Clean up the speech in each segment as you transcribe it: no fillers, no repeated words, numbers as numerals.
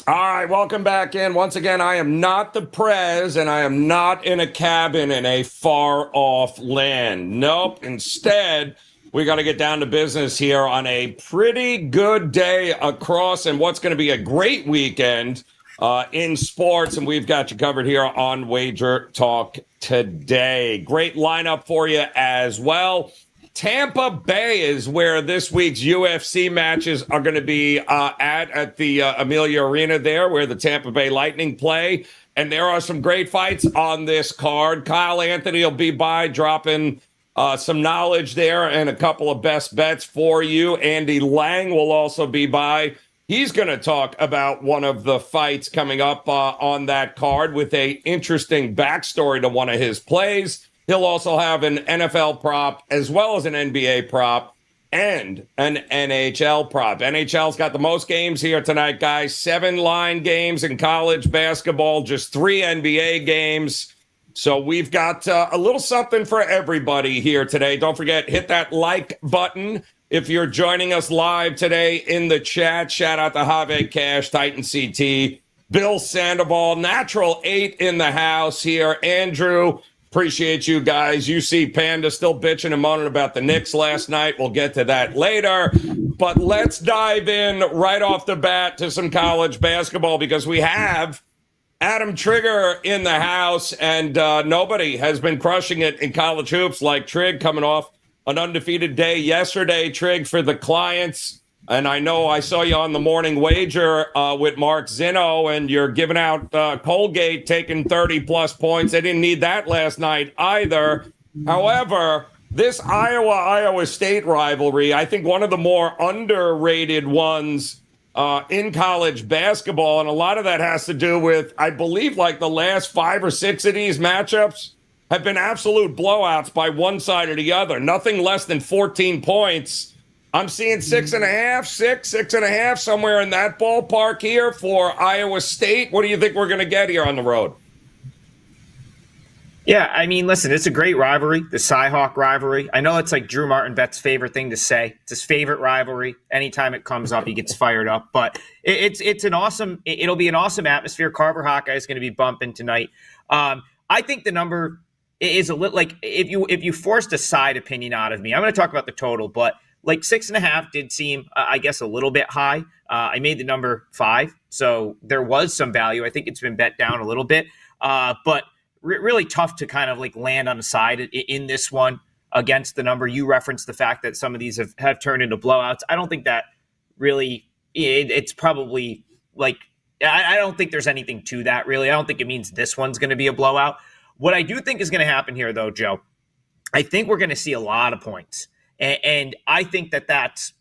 All right, welcome back in. Once again, I am not the Prez, and I am not in a cabin in a far-off land. Nope. Instead, we got to get down to business here on a pretty good day across and what's going to be a great weekend in sports, and we've got you covered here on Wager Talk today. Great lineup for you as well. Tampa Bay is where this week's UFC matches are going to be at the Amelia Arena there, where the Tampa Bay Lightning play. And there are some great fights on this card. Kyle Anthony will be by dropping some knowledge there and a couple of best bets for you. Andy Lang will also be by. He's going to talk about one of the fights coming up on that card with a interesting backstory to one of his plays. He'll also have an NFL prop as well as an NBA prop and an NHL prop. NHL's got the most games here tonight, guys. 7 line games in college basketball, just 3 NBA games. So we've got a little something for everybody here today. Don't forget, hit that like button. If you're joining us live today in the chat, shout out to Have Cash, Titan CT, Bill Sandoval, Natural 8 in the house here. Andrew, appreciate you guys. You see Panda still bitching and moaning about the Knicks last night. We'll get to that later. But let's dive in right off the bat to some college basketball because we have Adam Trigger in the house, and nobody has been crushing it in college hoops like Trig, coming off an undefeated day yesterday. Trig, for the clients. And I know I saw you on the morning wager with Mark Zinno, and you're giving out Colgate taking 30-plus points. They didn't need that last night either. However, this Iowa State rivalry, I think one of the more underrated ones in college basketball, and a lot of that has to do with, I believe, like the last 5 or 6 of these matchups have been absolute blowouts by one side or the other. Nothing less than 14 points. I'm seeing 6.5, somewhere in that ballpark here for Iowa State. What do you think we're going to get here on the road? Yeah, I mean, listen, it's a great rivalry, the Cy-Hawk rivalry. I know it's like Drew Martin Bett's favorite thing to say. It's his favorite rivalry. Anytime it comes up, he gets fired up. But it'll be an awesome atmosphere. Carver Hawkeye is going to be bumping tonight. I think the number is a little like if you forced a side opinion out of me, I'm going to talk about the total, but like 6.5 did seem, I guess, a little bit high. I made the number 5, so there was some value. I think it's been bet down a little bit, but really tough to kind of like land on the side in this one against the number. You referenced the fact that some of these have turned into blowouts. I don't think that really, it's probably like, I don't think there's anything to that really. I don't think it means this one's going to be a blowout. What I do think is going to happen here, though, Joe, I think we're going to see a lot of points. And I think that's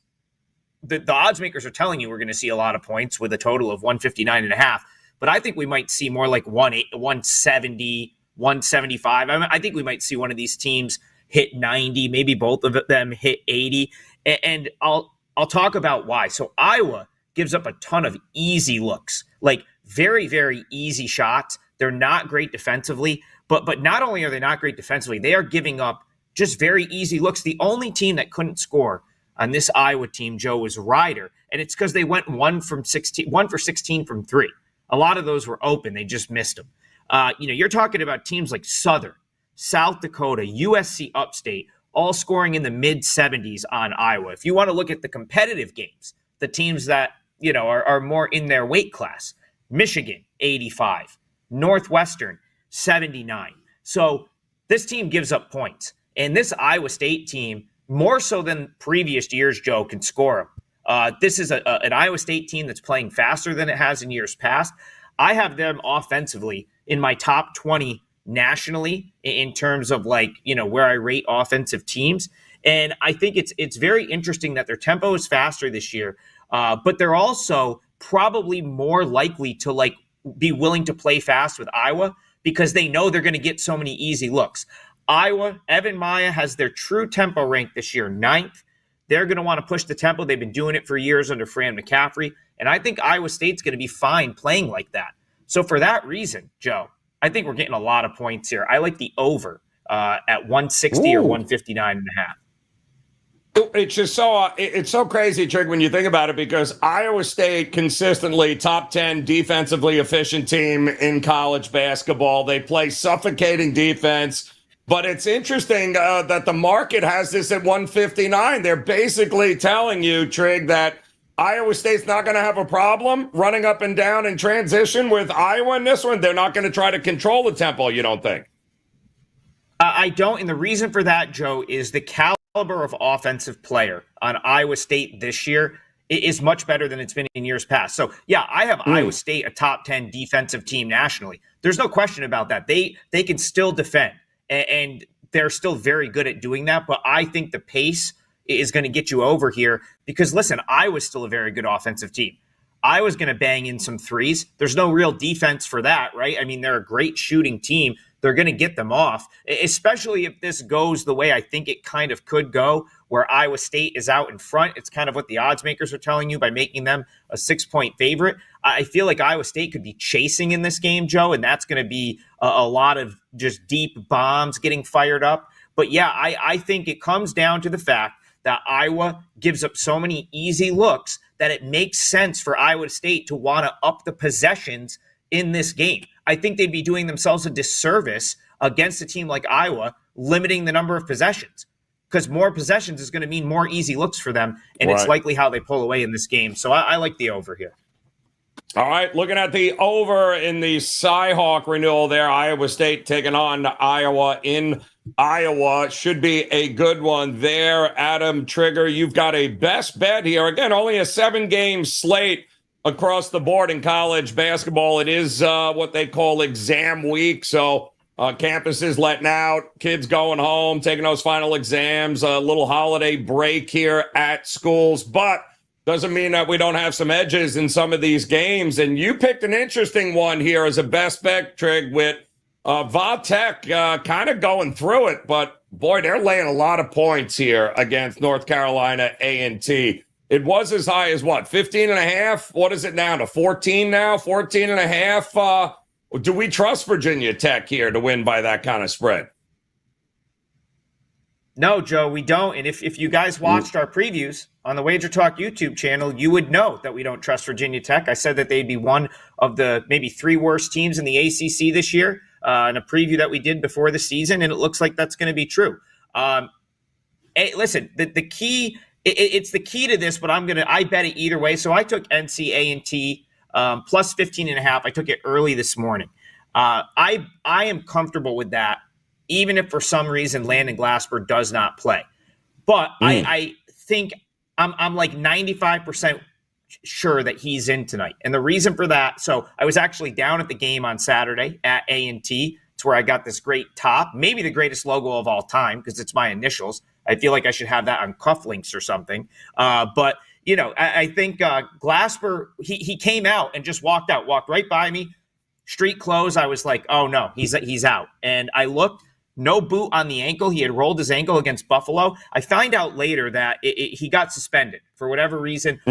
the odds makers are telling you we're going to see a lot of points with a total of 159.5. But I think we might see more like 170, 175. I think we might see one of these teams hit 90, maybe both of them hit 80. And I'll talk about why. So Iowa gives up a ton of easy looks, like very, very easy shots. They're not great defensively, but not only are they not great defensively, they are giving up just very easy looks. The only team that couldn't score on this Iowa team, Joe, was Ryder, and it's because they went 1 for 16 from 3. A lot of those were open; they just missed them. You're talking about teams like Southern, South Dakota, USC Upstate, all scoring in the mid-70s on Iowa. If you want to look at the competitive games, the teams that are more in their weight class, Michigan 85, Northwestern 79. So this team gives up points. And this Iowa State team, more so than previous years, Joe, can score them. This is an Iowa State team that's playing faster than it has in years past. I have them offensively in my top 20 nationally in terms of where I rate offensive teams. And I think it's very interesting that their tempo is faster this year, but they're also probably more likely to be willing to play fast with Iowa because they know they're going to get so many easy looks. Iowa, Evan Maya has their true tempo rank this year, 9th. They're going to want to push the tempo. They've been doing it for years under Fran McCaffrey. And I think Iowa State's going to be fine playing like that. So for that reason, Joe, I think we're getting a lot of points here. I like the over at 160 or 159.5. It's just so it's so crazy, Trig, when you think about it, because Iowa State consistently top 10 defensively efficient team in college basketball. They play suffocating defense, but it's interesting that the market has this at 159. They're basically telling you, Trig, that Iowa State's not going to have a problem running up and down in transition with Iowa in this one. They're not going to try to control the tempo, you don't think? I don't, and the reason for that, Joe, is the caliber of offensive player on Iowa State this year is much better than it's been in years past. So, yeah, I have Iowa State a top 10 defensive team nationally. There's no question about that. They can still defend, and they're still very good at doing that. But I think the pace is going to get you over here because, listen, Iowa's still a very good offensive team. Iowa's going to bang in some threes. There's no real defense for that, right? I mean, they're a great shooting team. They're going to get them off, especially if this goes the way I think it kind of could go, where Iowa State is out in front. It's kind of what the odds makers are telling you by making them a 6-point favorite. I feel like Iowa State could be chasing in this game, Joe, and that's going to be a lot of just deep bombs getting fired up. But yeah, I think it comes down to the fact that Iowa gives up so many easy looks that it makes sense for Iowa State to want to up the possessions in this game. I think they'd be doing themselves a disservice against a team like Iowa, limiting the number of possessions, because more possessions is going to mean more easy looks for them, and It's likely how they pull away in this game. So I like the over here. All right, looking at the over in the Cy-Hawk renewal there, Iowa State taking on Iowa in Iowa. Should be a good one there. Adam Trigger, you've got a best bet here. Again, only a 7-game slate across the board in college basketball. It is what they call exam week. So campuses letting out, kids going home, taking those final exams, a little holiday break here at schools. But doesn't mean that we don't have some edges in some of these games. And you picked an interesting one here as a best bet, Trig, with Vatech kind of going through it. But, boy, they're laying a lot of points here against North Carolina A&T. It was as high as, 15 and a half? What is it now to 14 now? 14 and a half? Do we trust Virginia Tech here to win by that kind of spread? No, Joe, we don't. And if you guys watched our previews on the WagerTalk YouTube channel, you would know that we don't trust Virginia Tech. I said that they'd be one of the maybe 3 worst teams in the ACC this year in a preview that we did before the season, and it looks like that's going to be true. Listen, the key, it's the key to this, but I bet it either way. So I took NC A&T plus 15 and a half. I took it early this morning. I am comfortable with that, even if for some reason Landon Glasper does not play. But I think I'm like 95% sure that he's in tonight. And the reason for that, so I was actually down at the game on Saturday at A&T. It's where I got this great top, maybe the greatest logo of all time because it's my initials. I feel like I should have that on cufflinks or something. But, you know, I think Glasper, he came out and just walked right by me, street clothes. I was like, oh, no, he's out. And I looked. No boot on the ankle. He had rolled his ankle against Buffalo. I find out later that he got suspended for whatever reason.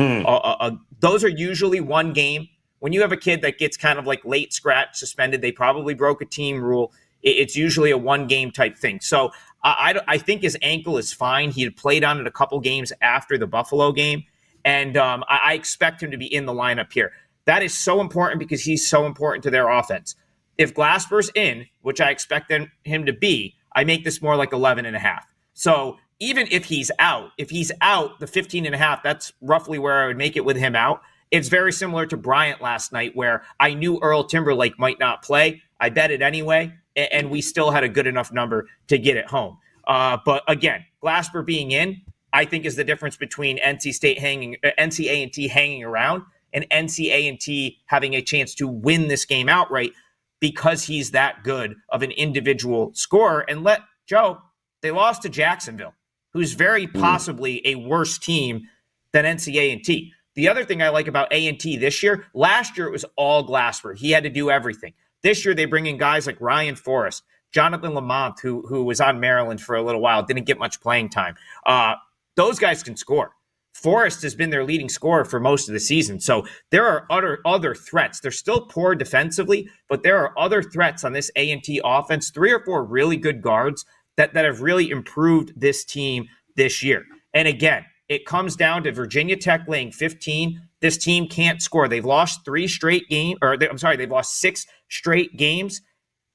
Those are usually one game. When you have a kid that gets kind of like late scratch suspended, they probably broke a team rule. It's usually a one-game type thing. So I think his ankle is fine. He had played on it a couple games after the Buffalo game, and I expect him to be in the lineup here. That is so important because he's so important to their offense. If Glasper's in, which I expect him to be, I make this more like 11 and a half. So even if he's out, the 15 and a half, that's roughly where I would make it with him out. It's very similar to Bryant last night where I knew Earl Timberlake might not play. I bet it anyway, and we still had a good enough number to get it home. But again, Glasper being in, I think is the difference between NC A&T hanging around and NC A&T having a chance to win this game outright, because he's that good of an individual scorer. And they lost to Jacksonville, who's very possibly a worse team than NC A&T. The other thing I like about A&T this year, last year it was all Glasper. He had to do everything. This year they bring in guys like Ryan Forrest, Jonathan Lamont, who was on Maryland for a little while, didn't get much playing time. Those guys can score. Forrest has been their leading scorer for most of the season. So there are other threats. They're still poor defensively, but there are other threats on this A&T offense, 3 or 4 really good guards that have really improved this team this year. And again, it comes down to Virginia Tech laying 15. This team can't score. They've lost they've lost 6 straight games.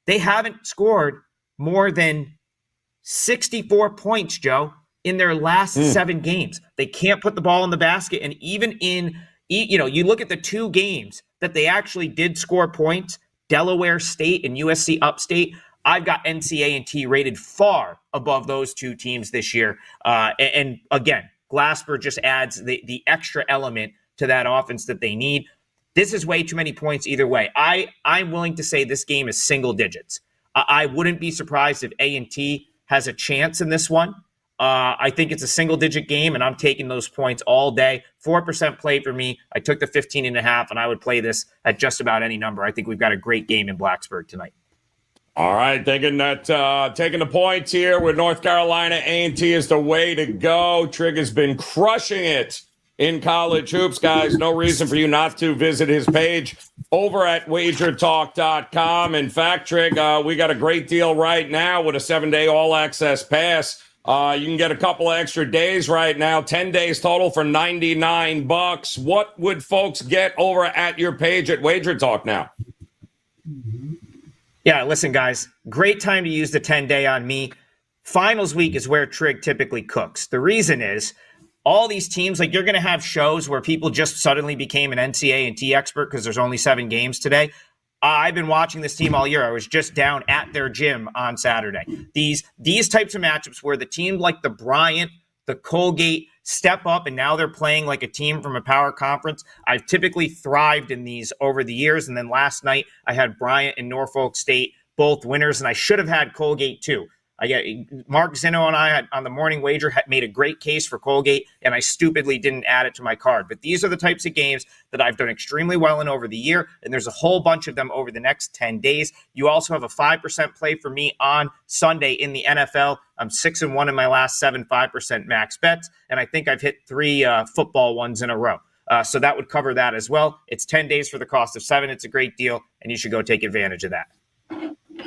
They haven't scored more than 64 points, Joe, in their last 7 games. They can't put the ball in the basket. And even you look at the 2 games that they actually did score points, Delaware State and USC Upstate, I've got NCA&T rated far above those 2 teams this year. And again, Glasper just adds the extra element to that offense that they need. This is way too many points either way. I'm willing to say this game is single digits. I wouldn't be surprised if A&T has a chance in this one. I think it's a single-digit game, and I'm taking those points all day. 4% play for me. I took the 15.5, and I would play this at just about any number. I think we've got a great game in Blacksburg tonight. All right, taking the points here with North Carolina. A&T is the way to go. Trig has been crushing it in college hoops, guys. No reason for you not to visit his page over at WagerTalk.com. In fact, Trig, we got a great deal right now with a 7-day all-access pass. You can get a couple of extra days right now, 10 days total for $99. What would folks get over at your page at WagerTalk now? Yeah, listen, guys, great time to use the 10-day on me. Finals week is where Trig typically cooks. The reason is all these teams, like you're going to have shows where people just suddenly became an NCA&T expert because there's only 7 games today. I've been watching this team all year. I was just down at their gym on Saturday. These types of matchups where the team like the Bryant, the Colgate step up, and now they're playing like a team from a power conference. I've typically thrived in these over the years. And then last night I had Bryant and Norfolk State, both winners, and I should have had Colgate too. Mark Zinno and I on the morning wager had made a great case for Colgate, and I stupidly didn't add it to my card. But these are the types of games that I've done extremely well in over the year, and there's a whole bunch of them over the next 10 days. You also have a 5% play for me on Sunday in the NFL. I'm 6-1 in my last 7 5% max bets, and I think I've hit 3 football ones in a row. So that would cover that as well. It's 10 days for the cost of 7. It's a great deal, and you should go take advantage of that.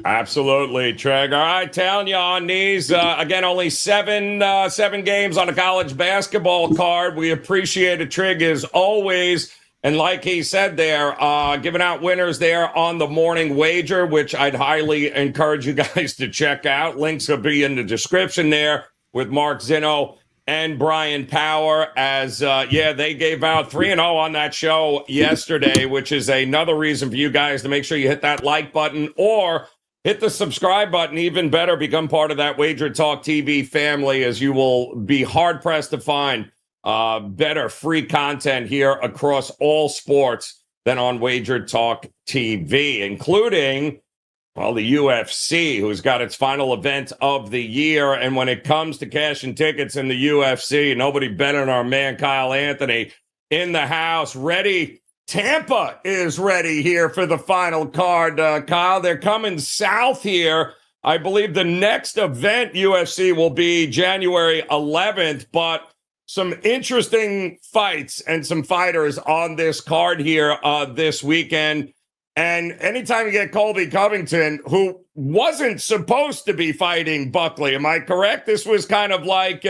Absolutely, Treg. All right, telling you on these, again, only seven games on a college basketball card. We appreciate it, Trig, as always. And like he said there, giving out winners there on the morning wager, which I'd highly encourage you guys to check out. Links will be in the description there with Mark Zinno and Brian Power as, they gave out 3-0 on that show yesterday, which is another reason for you guys to make sure you hit that like button or hit the subscribe button. Even better, become part of that Wager Talk TV family, as you will be hard-pressed to find better free content here across all sports than on Wager Talk TV, including, well, the UFC, who's got its final event of the year. And when it comes to cashing tickets in the UFC, nobody better than our man Kyle Anthony in the house, ready. Tampa is ready here for the final card, Kyle. They're coming south here. I believe the next event, UFC, will be January 11th, but some interesting fights and some fighters on this card here this weekend. And anytime you get Colby Covington, who wasn't supposed to be fighting Buckley, am I correct? This was kind of like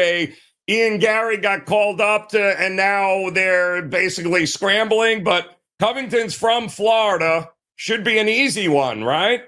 Ian Gary got called up to, and now they're basically scrambling. But Covington's from Florida. Should be an easy one, right?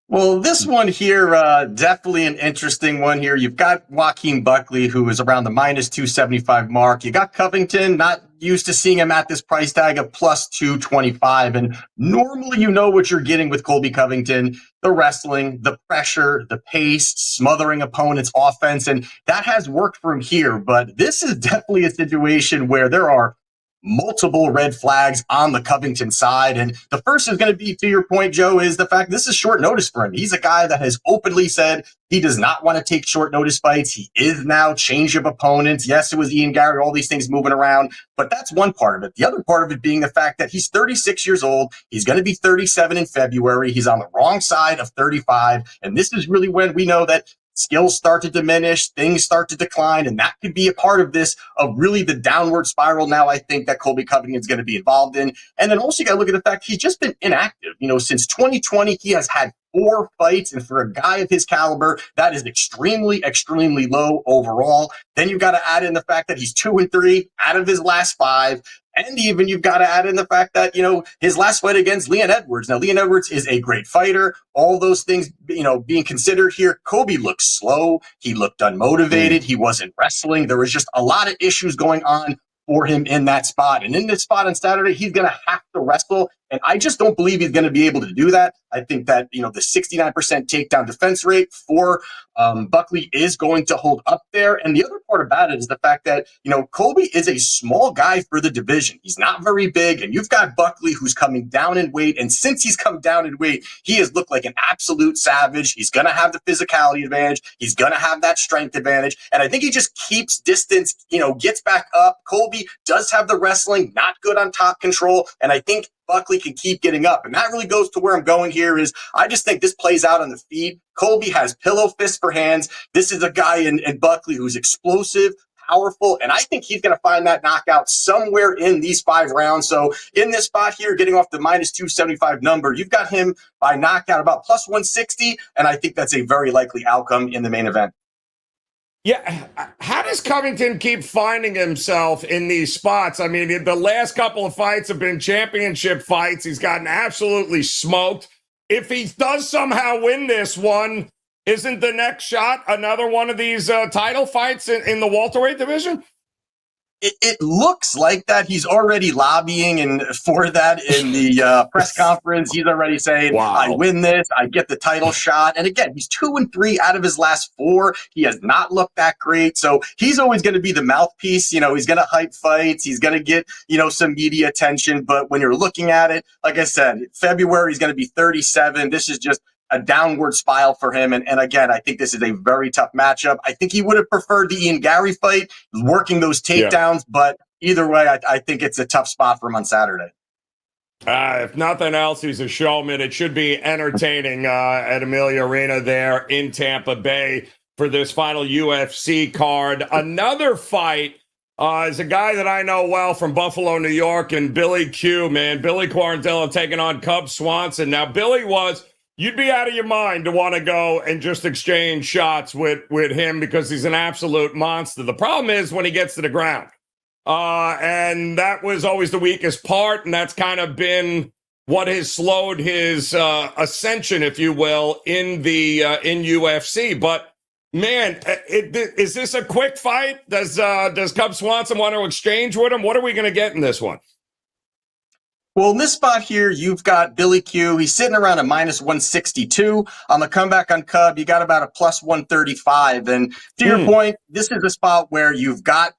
Well, this one here, definitely an interesting one here. You've got Joaquin Buckley, who is around the minus 275 mark. You got Covington, not used to seeing him at this price tag of plus 225. And normally you know what you're getting with Colby Covington, the wrestling, the pressure, the pace, smothering opponents' offense. And that has worked for him here. But this is definitely a situation where there are multiple red flags on the Covington side. And the first is going to be, to your point, Joe, is the fact this is short notice for him. He's a guy that has openly said he does not want to take short notice fights. He is now change of opponents. Yes, it was Ian Gary, all these things moving around, but that's one part of it. The other part of it being the fact that he's 36 years old. He's going to be 37 in February. He's on the wrong side of 35. And this is really when we know that skills start to diminish, things start to decline, and that could be a part of this, of really the downward spiral now I think that Colby Covington is going to be involved in. And then also you got to look at the fact he's just been inactive. Since 2020, he has had 4 fights, and for a guy of his caliber, that is extremely, extremely low overall. Then you've got to add in the fact that he's 2-3 out of his last 5. And even you've got to add in the fact that, his last fight against Leon Edwards. Now, Leon Edwards is a great fighter. All those things, being considered here, Colby looked slow. He looked unmotivated. He wasn't wrestling. There was just a lot of issues going on for him in that spot. And in this spot on Saturday, he's going to have to wrestle. And I just don't believe he's going to be able to do that. I think that, the 69% takedown defense rate for Buckley is going to hold up there. And the other part about it is the fact that, Colby is a small guy for the division. He's not very big. And you've got Buckley who's coming down in weight. And since he's come down in weight, he has looked like an absolute savage. He's going to have the physicality advantage. He's going to have that strength advantage. And I think he just keeps distance, gets back up. Colby does have the wrestling, not good on top control. And I think Buckley can keep getting up. And that really goes to where I'm going here is I just think this plays out on the feet. Colby has pillow fists for hands. This is a guy in Buckley who's explosive, powerful, and I think he's going to find that knockout somewhere in these 5 rounds. So in this spot here, getting off the -275 number, you've got him by knockout about +160, and I think that's a very likely outcome in the main event. Yeah, how does Covington keep finding himself in these spots? I mean, the last couple of fights have been championship fights. He's gotten absolutely smoked. If he does somehow win this one, isn't the next shot another one of these title fights in the welterweight division? It looks like that. He's already lobbying and for that in the press conference. He's already saying, wow, I win this, I get the title shot. And again, he's 2-3 out of his last 4. He has not looked that great. So he's always going to be the mouthpiece. He's going to hype fights. He's going to get, some media attention. But when you're looking at it, like I said, February, he's going to be 37. This is just a downward spiral for him. And again, I think this is a very tough matchup. I think he would have preferred the Ian Gary fight, working those takedowns. But either way, I think it's a tough spot for him on Saturday. If nothing else, he's a showman. It should be entertaining at Amelia Arena there in Tampa Bay for this final UFC card. Another fight is a guy that I know well from Buffalo, New York, and Billy Q, man. Billy Quarantillo taking on Cub Swanson. Now, Billy you'd be out of your mind to want to go and just exchange shots with him because he's an absolute monster. The problem is when he gets to the ground. And that was always the weakest part, and that's kind of been what has slowed his ascension, if you will, in UFC. But man, is this a quick fight? Does Cub Swanson want to exchange with him? What are we going to get in this one? Well, in this spot here, you've got Billy Q. He's sitting around a -162. On the comeback on Cub, you got about a +135. And to your point, this is a spot where you've got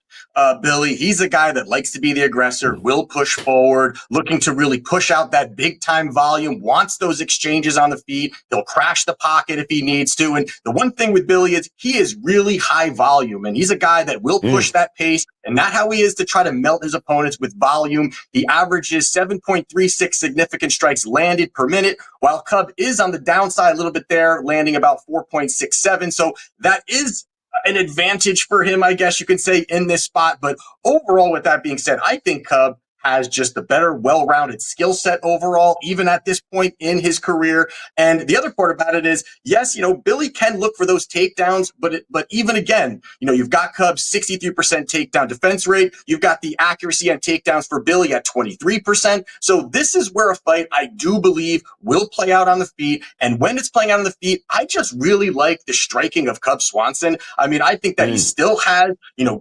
Billy. He's a guy that likes to be the aggressor, will push forward, looking to really push out that big-time volume, wants those exchanges on the feet. He'll crash the pocket if he needs to. And the one thing with Billy is he is really high volume, and he's a guy that will push that pace, and not how he is to try to melt his opponents with volume. He averages 7.36 significant strikes landed per minute, while Cub is on the downside a little bit there, landing about 4.67. So that is an advantage for him, I guess you could say, in this spot. But overall, with that being said, I think Cub has just the better, well-rounded skill set overall, even at this point in his career. And the other part about it is, yes, Billy can look for those takedowns, but even again, you've got Cub's 63% takedown defense rate. You've got the accuracy on takedowns for Billy at 23%. So this is where a fight, I do believe, will play out on the feet. And when it's playing out on the feet, I just really like the striking of Cub Swanson. I mean, I think that he still has,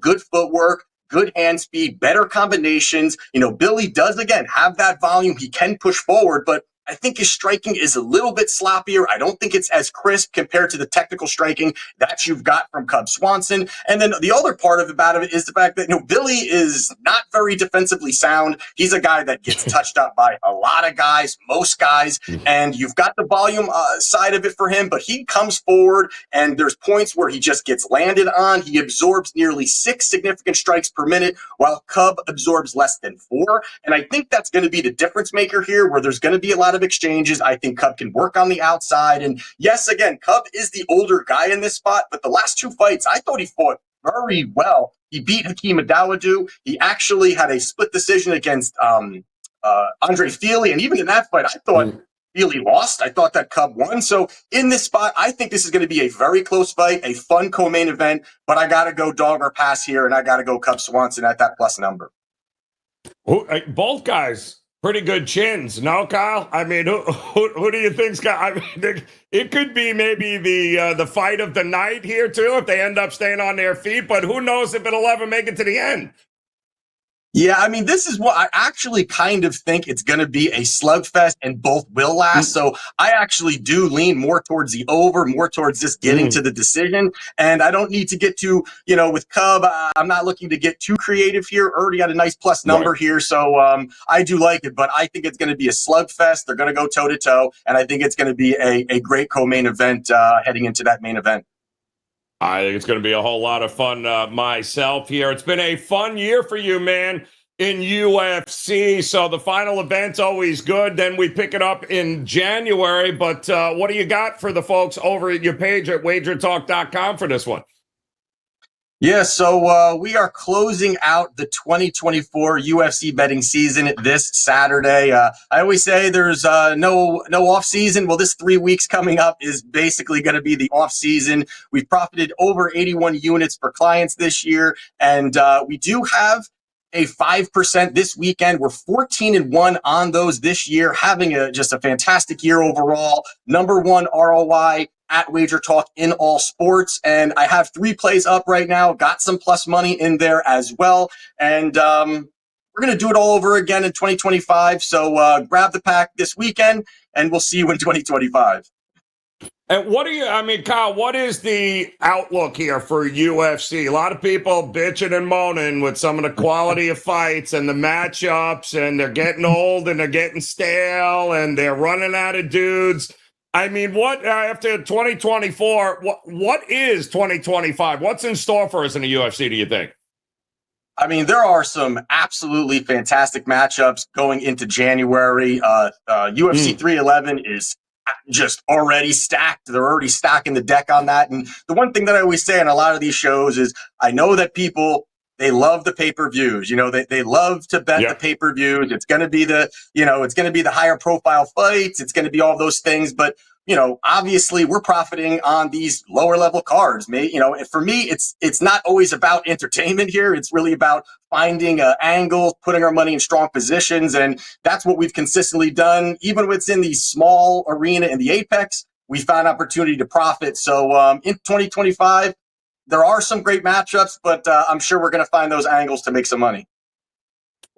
good footwork, good hand speed, better combinations. Billy does, again, have that volume. He can push forward, but I think his striking is a little bit sloppier. I don't think it's as crisp compared to the technical striking that you've got from Cub Swanson. And then the other part about it is the fact that, Billy is not very defensively sound. He's a guy that gets touched up by a lot of guys, most guys, and you've got the volume side of it for him, but he comes forward and there's points where he just gets landed on. He absorbs nearly 6 significant strikes per minute, while Cub absorbs less than 4. And I think that's going to be the difference maker here, where there's going to be a lot lot of exchanges. I think Cub can work on the outside. And yes, again, Cub is the older guy in this spot, but the last 2 fights, I thought he fought very well. He beat Hakeem Adawadu. He actually had a split decision against Andre Feely. And even in that fight, I thought Feely lost. I thought that Cub won. So in this spot, I think this is going to be a very close fight, a fun co-main event, but I got to go dog or pass here, and I got to go Cub Swanson at that plus number. Both guys, pretty good chins, no, Kyle? I mean, who do you think's got? I mean, it could be maybe the fight of the night here too if they end up staying on their feet. But who knows if it'll ever make it to the end? Yeah, I mean, this is what I actually kind of think it's going to be a slugfest, and both will last. So I actually do lean more towards the over, more towards this getting to the decision. And I don't need to get to, with Cub, I'm not looking to get too creative here. Already got a nice plus number here. So I do like it, but I think it's going to be a slugfest. They're going to go toe to toe. And I think it's going to be a great co-main event heading into that main event. I think it's going to be a whole lot of fun myself here. It's been a fun year for you, man, in UFC. So the final event's always good. Then we pick it up in January. But what do you got for the folks over at your page at WagerTalk.com for this one? Yeah, so we are closing out the 2024 UFC betting season this Saturday. I always say there's no off season. Well, this 3 weeks coming up is basically going to be the off season. We've profited over 81 units for clients this year, and we do have a 5% this weekend. We're 14-1 on those this year, having just a fantastic year overall. Number 1 ROI at WagerTalk in all sports. And I have 3 plays up right now, got some plus money in there as well. And we're going to do it all over again in 2025. So grab the pack this weekend, and we'll see you in 2025. And Kyle, what is the outlook here for UFC? A lot of people bitching and moaning with some of the quality of fights and the matchups, and they're getting old and they're getting stale and they're running out of dudes. I mean, what after 2024, what is 2025? What's in store for us in the UFC, do you think? I mean, there are some absolutely fantastic matchups going into January. UFC 311 is just already stacked. They're already stacking the deck on that. And the one thing that I always say on a lot of these shows is I know that people, they love the pay-per-views. They love to bet the pay-per-views. It's going to be it's going to be the higher profile fights. It's going to be all those things. But, obviously we're profiting on these lower level cards. For me, it's not always about entertainment here. It's really about finding angles, putting our money in strong positions. And that's what we've consistently done. Even when it's in the small arena in the Apex, we found opportunity to profit. So in 2025, there are some great matchups, but I'm sure we're going to find those angles to make some money.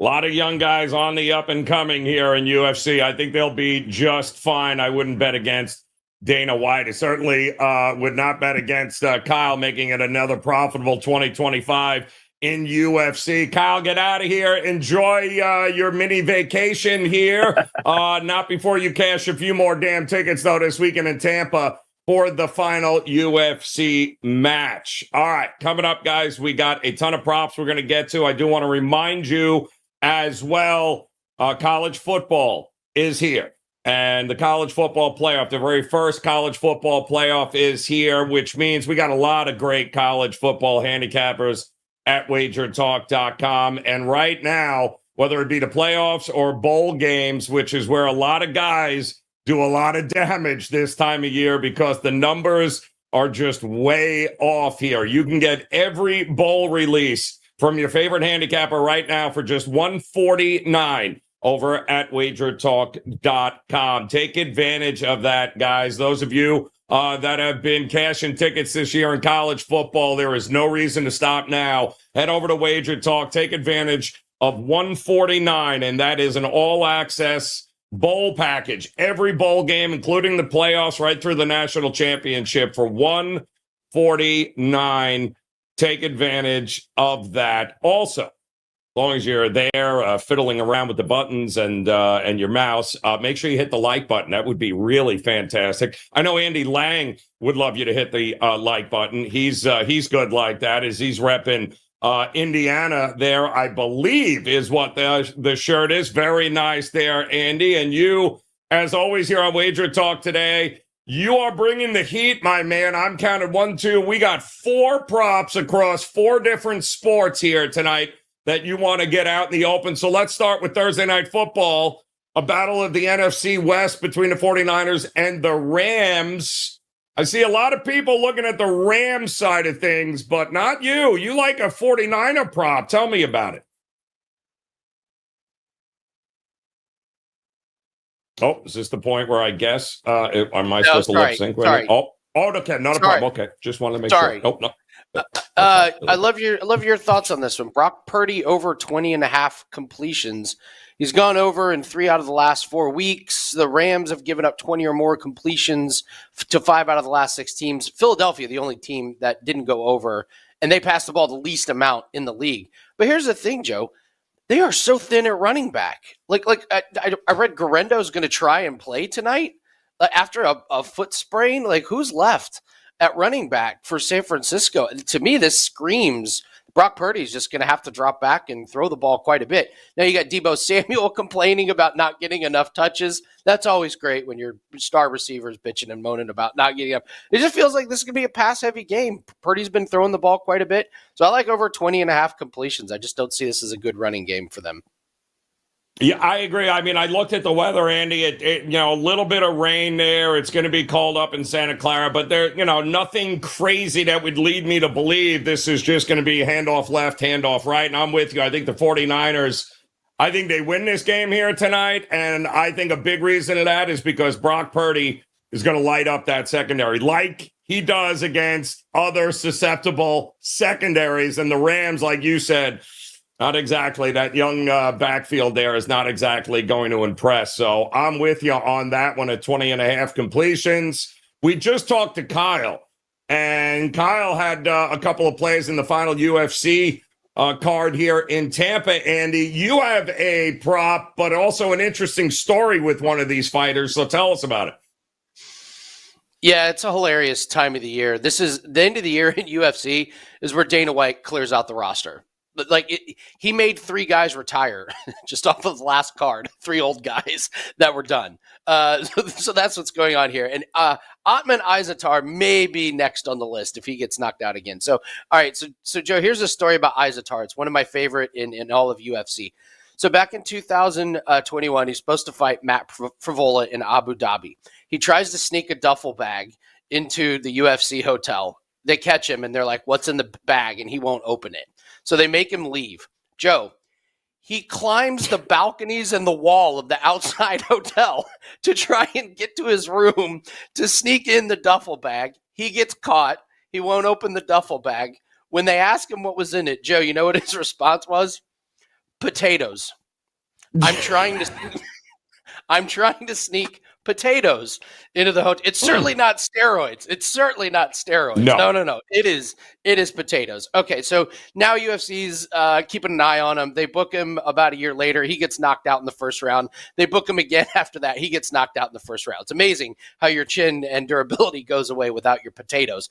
A lot of young guys on the up and coming here in UFC. I think they'll be just fine. I wouldn't bet against Dana White. I certainly would not bet against Kyle making it another profitable 2025 in UFC. Kyle, get out of here. Enjoy your mini vacation here. Not before you cash a few more damn tickets, though, this weekend in Tampa for the final UFC match. All right, coming up, guys, we got a ton of props we're going to get to. I do want to remind you as well, college football is here. And the college football playoff, the very first college football playoff is here, which means we got a lot of great college football handicappers at WagerTalk.com. And right now, whether it be the playoffs or bowl games, which is where a lot of guys do a lot of damage this time of year because the numbers are just way off here. You can get every bowl release from your favorite handicapper right now for just $149 over at WagerTalk.com. Take advantage of that, guys. Those of you that have been cashing tickets this year in college football, there is no reason to stop now. Head over to WagerTalk. Take advantage of $149, and that is an all-access bowl package. Every bowl game, including the playoffs, right through the national championship for $149. Take advantage of that. Also, as long as you're there fiddling around with the buttons and your mouse, make sure you hit the like button. That would be really fantastic. I know Andy Lang would love you to hit the like button. He's good like that, as he's repping Indiana there, I believe, is what the shirt is. Very nice there, Andy. And you as always here on Wager Talk today. You are bringing the heat, my man. I'm counted 1, 2. We got 4 props across 4 different sports here tonight that you want to get out in the open. So let's start with Thursday Night Football, a battle of the NFC West between the 49ers and the Rams. I see a lot of people looking at the Rams side of things, but not you. You like a 49er prop. Tell me about it. Oh, is this the point where I guess? Am I supposed to lip sync? Sorry. Oh, okay, not a problem. Okay, just wanted to make sure. Oh, no. I love your thoughts on this one. Brock Purdy over 20.5 completions. He's gone over in 3 out of the last 4 weeks. The Rams have given up 20 or more completions to 5 out of the last 6 teams. Philadelphia, the only team that didn't go over, and they passed the ball the least amount in the league. But here's the thing, Joe. They are so thin at running back. I read Guarendo's going to try and play tonight after a foot sprain. Like, who's left at running back for San Francisco? To me, this screams Brock Purdy's just going to have to drop back and throw the ball quite a bit. Now you got Deebo Samuel complaining about not getting enough touches. That's always great when your star receivers bitching and moaning about not getting up. It just feels like this is going to be a pass-heavy game. Purdy's been throwing the ball quite a bit. So I like over 20.5 completions. I just don't see this as a good running game for them. Yeah, I agree. I mean, I looked at the weather, Andy. A little bit of rain there. It's going to be cold up in Santa Clara, but there, nothing crazy that would lead me to believe this is just going to be handoff left, handoff right. And I'm with you. I think the 49ers, I think they win this game here tonight. And I think a big reason of that is because Brock Purdy is going to light up that secondary like he does against other susceptible secondaries. And the Rams, like you said, not exactly. That young backfield there is not exactly going to impress. So I'm with you on that one at 20.5 completions. We just talked to Kyle, and Kyle had a couple of plays in the final UFC card here in Tampa. Andy, you have a prop, but also an interesting story with one of these fighters. So tell us about it. Yeah, it's a hilarious time of the year. This is the end of the year in UFC is where Dana White clears out the roster. He made 3 guys retire just off of the last card, 3 old guys that were done. So that's what's going on here. And Ottman Azaitar may be next on the list if he gets knocked out again. So, all right. So Joe, here's a story about Azaitar. It's one of my favorite in all of UFC. So back in 2021, he's supposed to fight Matt Frivola in Abu Dhabi. He tries to sneak a duffel bag into the UFC hotel. They catch him and they're like, "What's in the bag?" And he won't open it. So they make him leave. Joe, he climbs the balconies and the wall of the outside hotel to try and get to his room to sneak in the duffel bag. He gets caught. He won't open the duffel bag. When they ask him what was in it, Joe, you know what his response was? Potatoes. I'm trying to sneak potatoes into the hotel. It's certainly not steroids. No. It is potatoes. Okay, so now UFC's keeping an eye on him. They book him about a year later. He gets knocked out in the first round. They book him again after that. He gets knocked out in the first round. It's amazing how your chin and durability goes away without your potatoes.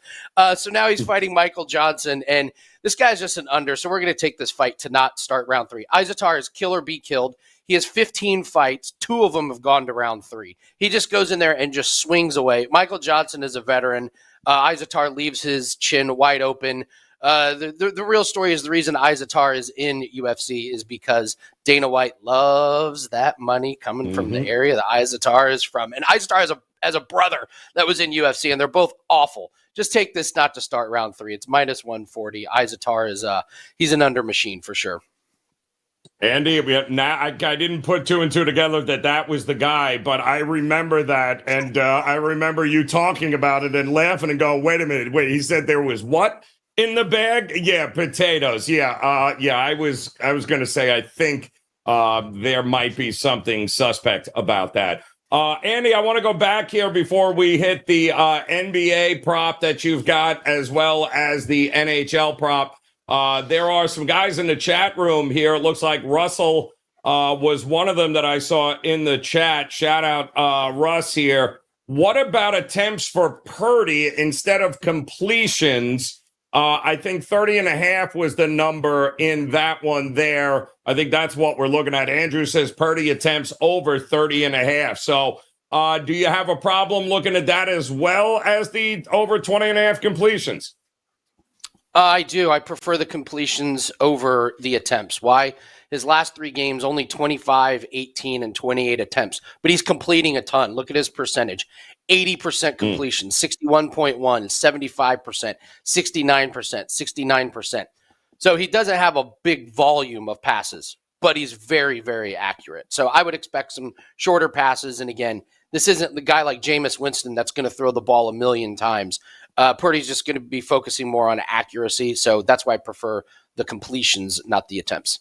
So now he's fighting Michael Johnson, and this guy's just an under. So we're going to take this fight to not start round 3. Azaitar is kill or be killed. He has 15 fights. 2 of them have gone to round 3. He just goes in there and just swings away. Michael Johnson is a veteran. Azaitar leaves his chin wide open. The real story is the reason Azaitar is in UFC is because Dana White loves that money coming from the area that Azaitar is from. And Azaitar has a brother that was in UFC, and they're both awful. Just take this not to start round 3. It's minus 140. Azaitar is he's an under machine for sure. Andy, I didn't put 2 and 2 together that was the guy, but I remember that, and I remember you talking about it and laughing and go, wait a minute, he said there was what in the bag? Yeah, potatoes. Yeah, I was going to say I think there might be something suspect about that. Andy, I want to go back here before we hit the NBA prop that you've got as well as the NHL prop. There are some guys in the chat room here. It looks like Russell was one of them that I saw in the chat. Shout out Russ here. What about attempts for Purdy instead of completions? I think 30.5 was the number in that one there. I think that's what we're looking at. Andrew says Purdy attempts over 30.5. So do you have a problem looking at that as well as the over 20.5 completions? I do. I prefer the completions over the attempts. Why? His last 3 games, only 25, 18, and 28 attempts. But he's completing a ton. Look at his percentage. 80% completion, 61.1, 75%, 69%, 69%. So he doesn't have a big volume of passes, but he's very, very accurate. So I would expect some shorter passes. And again, this isn't the guy like Jameis Winston that's going to throw the ball a million times. Purdy's just going to be focusing more on accuracy. So that's why I prefer the completions, not the attempts.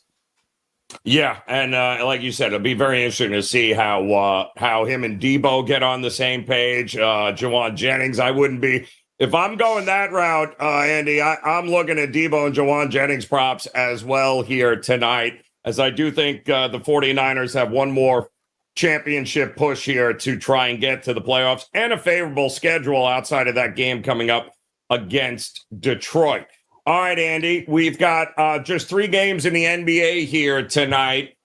Yeah, and like you said, it'll be very interesting to see how him and Debo get on the same page. Juwan Jennings, I wouldn't be if I'm going that route, Andy. I'm looking at Debo and Juwan Jennings props as well here tonight, as I do think the 49ers have one more championship push here to try and get to the playoffs and a favorable schedule outside of that game coming up against Detroit. All right, Andy, we've got just 3 games in the NBA here tonight,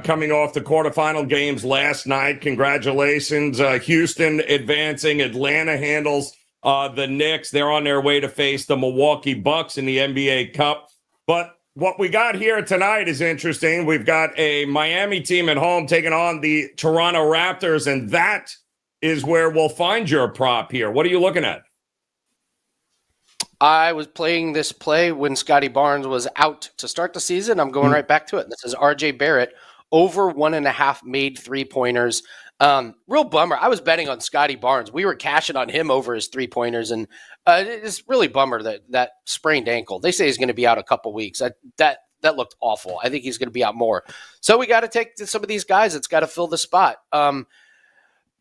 coming off the quarterfinal games last night. Congratulations. Houston advancing. Atlanta handles the Knicks. They're on their way to face the Milwaukee Bucks in the NBA Cup. But what we got here tonight is interesting. We've got a Miami team at home taking on the Toronto Raptors, and that is where we'll find your prop here. What are you looking at? I was playing this play when Scotty Barnes was out to start the season. I'm going right back to it. This is RJ Barrett over 1.5 made 3-pointers. Real bummer. I was betting on Scotty Barnes. We were cashing on him over his 3-pointers, and it's really bummer that sprained ankle. They say he's going to be out a couple weeks. That looked awful. I think he's going to be out more. So we got to take some of these guys that's got to fill the spot.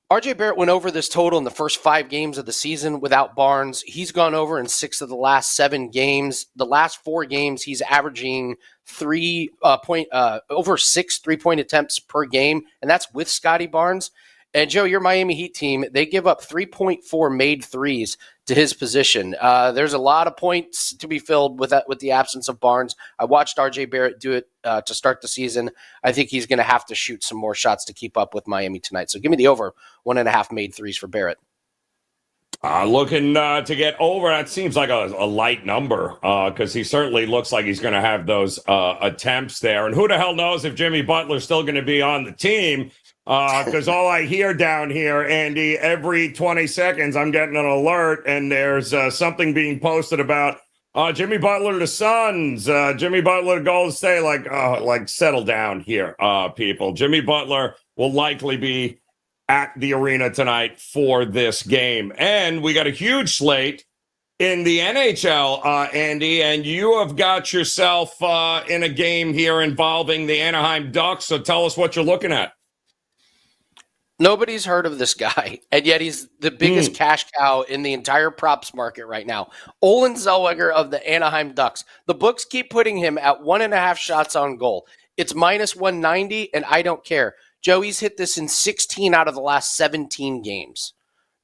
RJ Barrett went over this total in the first 5 games of the season without Barnes. He's gone over in 6 of the last 7 games. The last 4 games, he's averaging over 6 3-point attempts per game, and that's with Scotty Barnes. And Joe, your Miami Heat team, they give up 3.4 made threes to his position. There's a lot of points to be filled with the absence of Barnes. I watched RJ Barrett do it to start the season. I think he's going to have to shoot some more shots to keep up with Miami tonight. So give me the over 1.5 made threes for Barrett. Looking to get over. That seems like a light number because he certainly looks like he's going to have those attempts there. And who the hell knows if Jimmy Butler's still going to be on the team? Because all I hear down here, Andy, every 20 seconds I'm getting an alert, and there's something being posted about Jimmy Butler to the Suns, Jimmy Butler to Golden State. Like settle down here, people. Jimmy Butler will likely be at the arena tonight for this game. And we got a huge slate in the NHL, Andy, and you have got yourself in a game here involving the Anaheim Ducks. So tell us what you're looking at. Nobody's heard of this guy, and yet he's the biggest cash cow in the entire props market right now. Olen Zellweger of the Anaheim Ducks. The books keep putting him at 1.5 shots on goal. It's minus 190, and I don't care. Joey's hit this in 16 out of the last 17 games.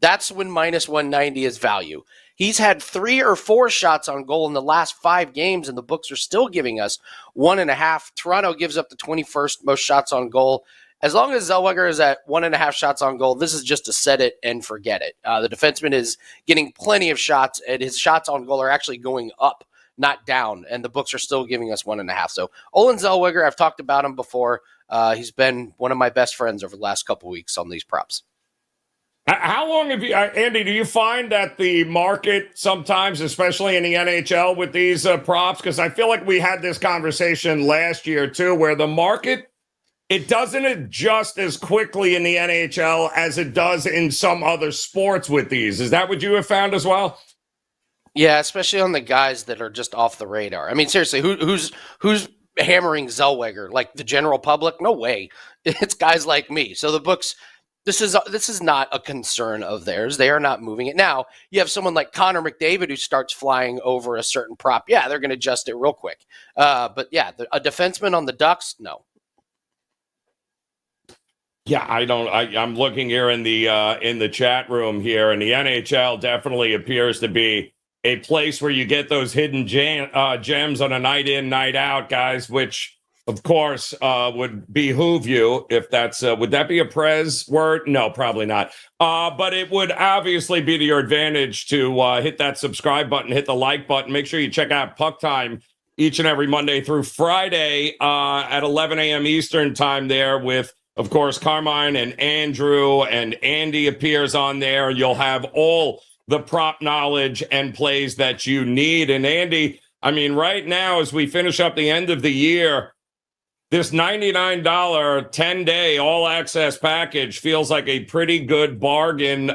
That's when minus 190 is value. He's had 3 or 4 shots on goal in the last 5 games, and the books are still giving us 1.5. Toronto gives up the 21st most shots on goal. As long as Zellweger is at 1.5 shots on goal, this is just to set it and forget it. The defenseman is getting plenty of shots, and his shots on goal are actually going up, not down, and the books are still giving us 1.5. So Olen Zellweger, I've talked about him before. He's been one of my best friends over the last couple of weeks on these props. How long have you, Andy, do you find that the market sometimes, especially in the NHL with these props, because I feel like we had this conversation last year too, where the market, it doesn't adjust as quickly in the NHL as it does in some other sports with these. Is that what you have found as well? Yeah, especially on the guys that are just off the radar. I mean, seriously, who's hammering Zellweger? Like the general public? No way. It's guys like me. So the books, this is not a concern of theirs. They are not moving it. Now, you have someone like Connor McDavid who starts flying over a certain prop. Yeah, they're going to adjust it real quick. But yeah, a defenseman on the Ducks, no. Yeah, I'm looking here in the chat room here, and the NHL definitely appears to be a place where you get those hidden gems on a night in, night out, guys, which, of course, would behoove you if that's, would that be a Prez word? No, probably not. But it would obviously be to your advantage to hit that subscribe button, hit the like button. Make sure you check out Puck Time each and every Monday through Friday at 11 a.m. Eastern time there with, of course, Carmine and Andrew, and Andy appears on there. You'll have all the prop knowledge and plays that you need. And Andy, I mean, right now, as we finish up the end of the year, this $99 10-day all-access package feels like a pretty good bargain.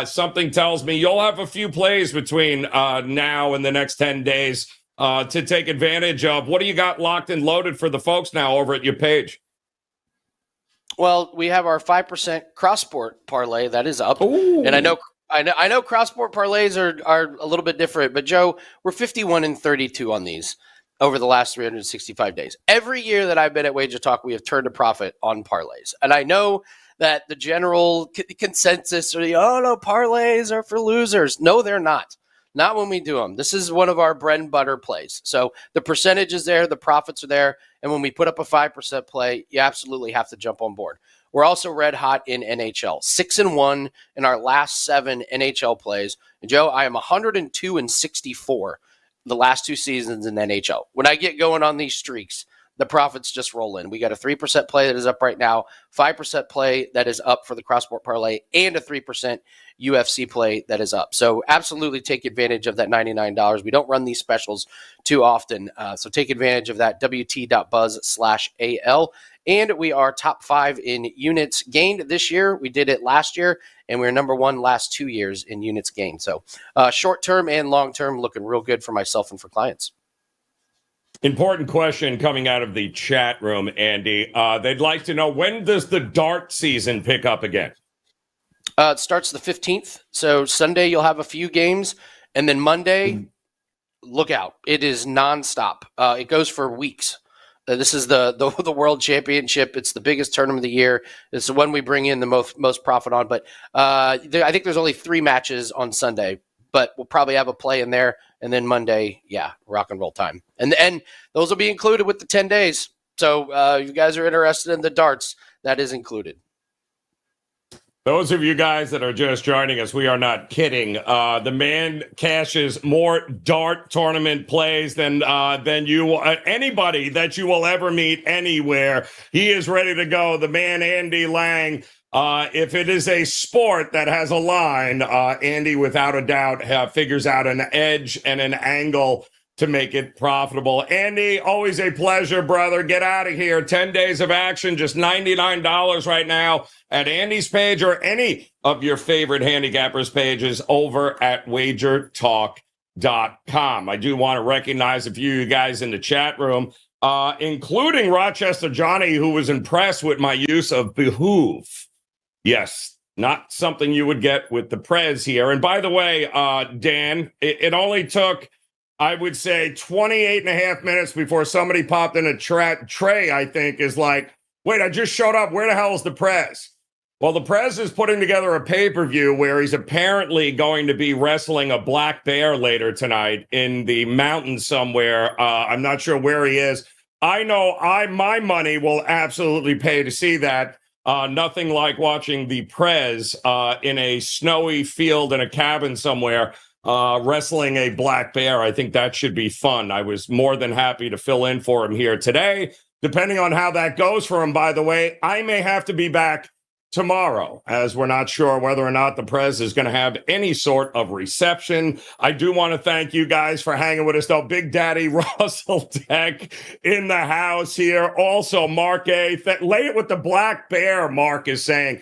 Something tells me you'll have a few plays between now and the next 10 days to take advantage of. What do you got locked and loaded for the folks now over at your page? Well, we have our 5% cross-sport parlay that is up. Ooh. And I know cross-sport parlays are a little bit different, but Joe, we're 51-32 on these over the last 365 days. Every year that I've been at WagerTalk, we have turned a profit on parlays. And I know that the general consensus are, oh no, parlays are for losers. No, they're not. Not when we do them. This is one of our bread and butter plays. So the percentage is there, the profits are there, and when we put up a 5% play, you absolutely have to jump on board. We're also red hot in NHL, 6-1 in our last 7 NHL plays. And Joe, I am 102-64 the last 2 seasons in NHL. When I get going on these streaks, the profits just roll in. We got a 3% play that is up right now, 5% play that is up for the cross-sport parlay, and a 3% UFC play that is up. So absolutely take advantage of that $99. We don't run these specials too often, so take advantage of that, wt.buzz/AL. And we are top 5 in units gained this year. We did it last year, and we're number 1 last 2 years in units gained. So short-term and long-term looking real good for myself and for clients. Important question coming out of the chat room, Andy. They'd like to know, when does the dart season pick up again? It starts the 15th. So Sunday you'll have a few games, and then Monday, look out. It is nonstop. It goes for weeks. This is the World Championship. It's the biggest tournament of the year. It's the one we bring in the most profit on. But I think there's only 3 matches on Sunday, but we'll probably have a play in there. And then Monday, yeah, rock and roll time. And those will be included with the 10 days. So if you guys are interested in the darts, that is included. Those of you guys that are just joining us, we are not kidding. The man cashes more dart tournament plays than you anybody that you will ever meet anywhere. He is ready to go. The man, Andy Lang. If it is a sport that has a line, Andy, without a doubt, figures out an edge and an angle to make it profitable. Andy, always a pleasure, brother. Get out of here. 10 days of action, just $99 right now at Andy's page or any of your favorite handicappers' pages over at WagerTalk.com. I do want to recognize a few of you guys in the chat room, including Rochester Johnny, who was impressed with my use of behoove. Yes, not something you would get with the Prez here. And by the way, Dan, it only took, I would say, 28 and a half minutes before somebody popped in a Trey, I think, is like, wait, I just showed up. Where the hell is the Prez? Well, the Prez is putting together a pay-per-view where he's apparently going to be wrestling a black bear later tonight in the mountains somewhere. I'm not sure where he is. I know my money will absolutely pay to see that. Nothing like watching the Prez in a snowy field in a cabin somewhere wrestling a black bear. I think that should be fun. I was more than happy to fill in for him here today. Depending on how that goes for him, by the way, I may have to be back tomorrow, as we're not sure whether or not the Prez is going to have any sort of reception. I do want to thank you guys for hanging with us, though. Big Daddy Russell Tech in the house here. Also, Mark A. Lay it with the black bear, Mark is saying.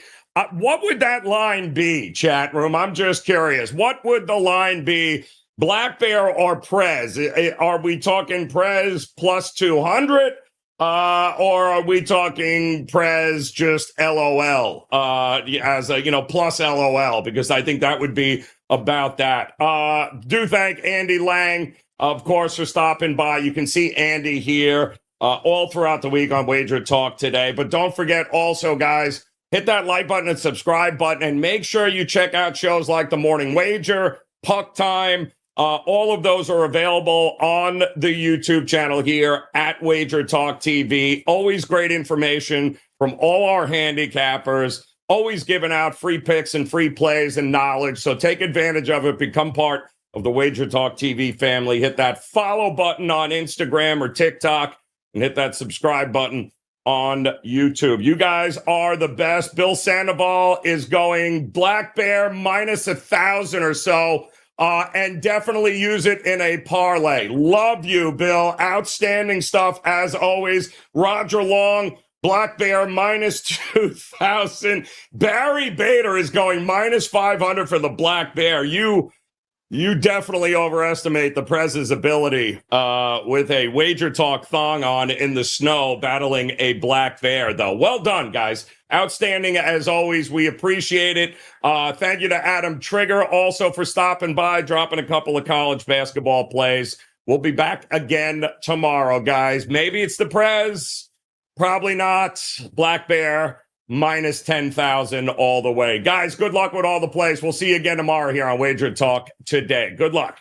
What would that line be, chat room? I'm just curious. What would the line be, black bear or Prez? Are we talking Prez plus 200? Or are we talking Prez just LOL, as a, plus LOL, because I think that would be about that. Do thank Andy Lang, of course, for stopping by. You can see Andy here, all throughout the week on Wager Talk Today. But don't forget also, guys, hit that like button and subscribe button, and make sure you check out shows like The Morning Wager, Puck Time, All of those are available on the YouTube channel here at WagerTalk TV. Always great information from all our handicappers. Always giving out free picks and free plays and knowledge. So take advantage of it. Become part of the WagerTalk TV family. Hit that follow button on Instagram or TikTok and hit that subscribe button on YouTube. You guys are the best. Bill Sandoval is going Black Bear minus 1,000 or so. And definitely use it in a parlay. Love you, Bill. Outstanding stuff as always. Roger Long, Black Bear minus 2,000. Barry Bader is going minus 500 for the Black Bear. You definitely overestimate the Prez's ability with a Wager Talk thong on in the snow battling a Black Bear, though. Well done, guys. Outstanding as always. We appreciate it. Thank you to Adam Trigger also for stopping by, dropping a couple of college basketball plays. We'll be back again tomorrow, guys. Maybe it's the Prez. Probably not. Black Bear minus 10,000 all the way. Guys, good luck with all the plays. We'll see you again tomorrow here on Wager Talk Today. Good luck.